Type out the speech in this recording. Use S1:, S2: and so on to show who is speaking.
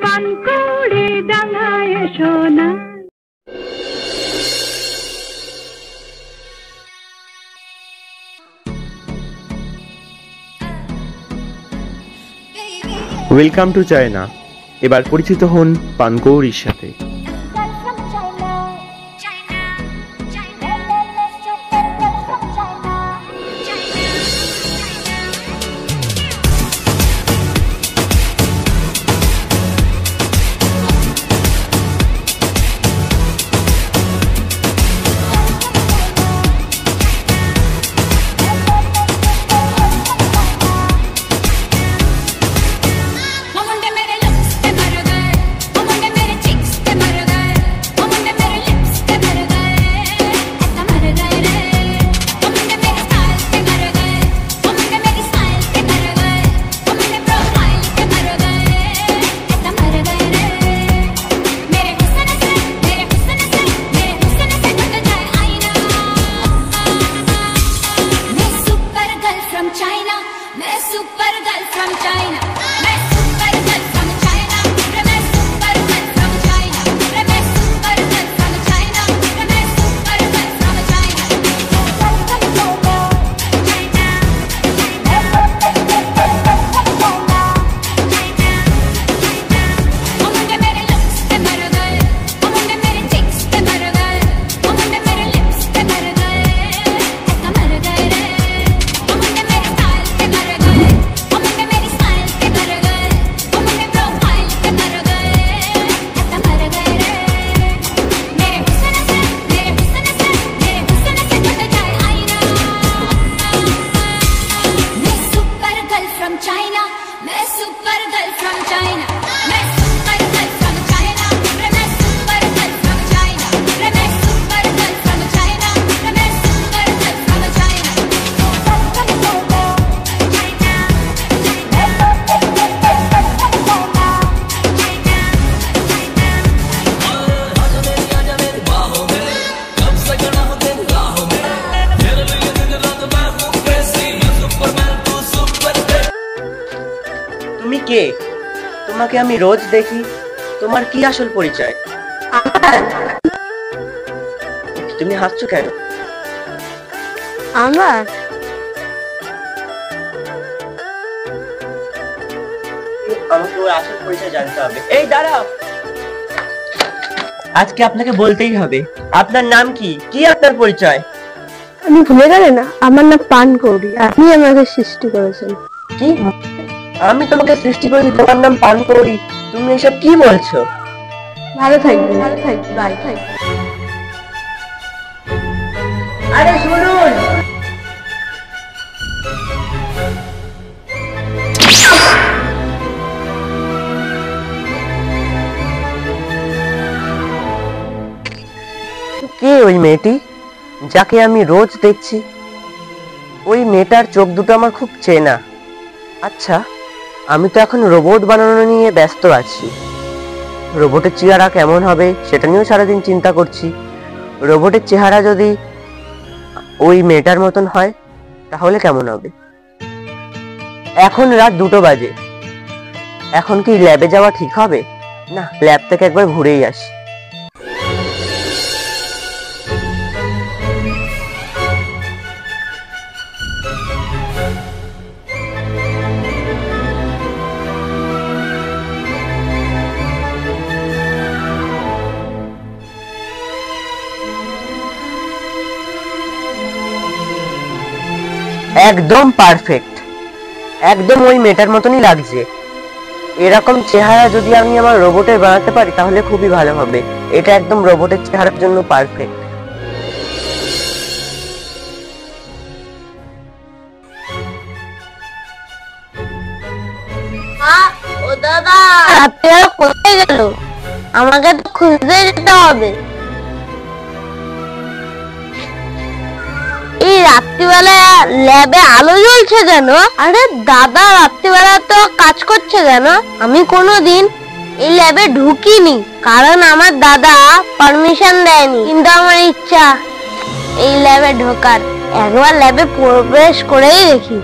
S1: পানকৌড়ি ডাঙায় সোনা।
S2: Welcome to China. এবার পরিচিত হন পানকৌড়ির সাথে।
S3: তুমি কে? তোমাকে আমি রোজ দেখি, তোমার কি আসল পরিচয়? তুমি হাসছো কেন?
S4: আমার
S3: আমাকে ওর আসল পরিচয় জানতে হবে। এই দাঁড়াও, আজকে আপনাকে বলতেই হবে। আপনার নাম কি? কি আপনার পরিচয়?
S4: আমি ভুলে গেলে না, আমার নাম পানকৌড়ি। আপনি আমাকে সৃষ্টি করেছেন।
S3: কি? আমি তোমাকে সৃষ্টি করেছি, তোমার নাম পানকৌড়ি? তুমি এসব কি বলছো?
S4: ভালো থাকবে, ভালো থাকবে, বাই।
S3: আরে শুনুন, কে ওই মেয়েটি যাকে আমি রোজ দেখছি? ওই মেয়েটার চোখ দুটো আমার খুব চেনা। আচ্ছা, আমি তো এখন রোবট বানানো নিয়ে ব্যস্ত আছি। রোবটের চেহারা কেমন হবে সেটা নিয়েও সারাদিন চিন্তা করছি। রোবটের চেহারা যদি ওই মেয়েটার মতন হয় তাহলে কেমন হবে? এখন রাত 2টো বাজে। এখন কি ল্যাবে যাওয়া ঠিক হবে? না, ল্যাব থেকে একবার ঘুরেই আসি। একদম পারফেক্ট, একদম ওই মেয়েটার মতনই লাগছে। এরকম চেহারা যদি আমি আমার রোবটের বানাতে পারি তাহলে খুবই ভালো হবে। এটা একদম রোবটের চেহারার জন্য পারফেক্ট।
S4: ও দাদা, রাত্রে কোথায় গেল? আমাকে তো খুঁজতে যেতে হবে। এই রাত্রিবেলা ল্যাবে আলো জ্বলছে কেন? আরে দাদা রাত্রিবেলা তো কাজ করছে কেন? আমি কোনোদিন এই ল্যাবে ঢুকিনি, কারণ আমার দাদা পারমিশন দেয়নি। কিন্তু আমার ইচ্ছা এই ল্যাবে ঢোকার। একবার ল্যাবে প্রবেশ করেই দেখি।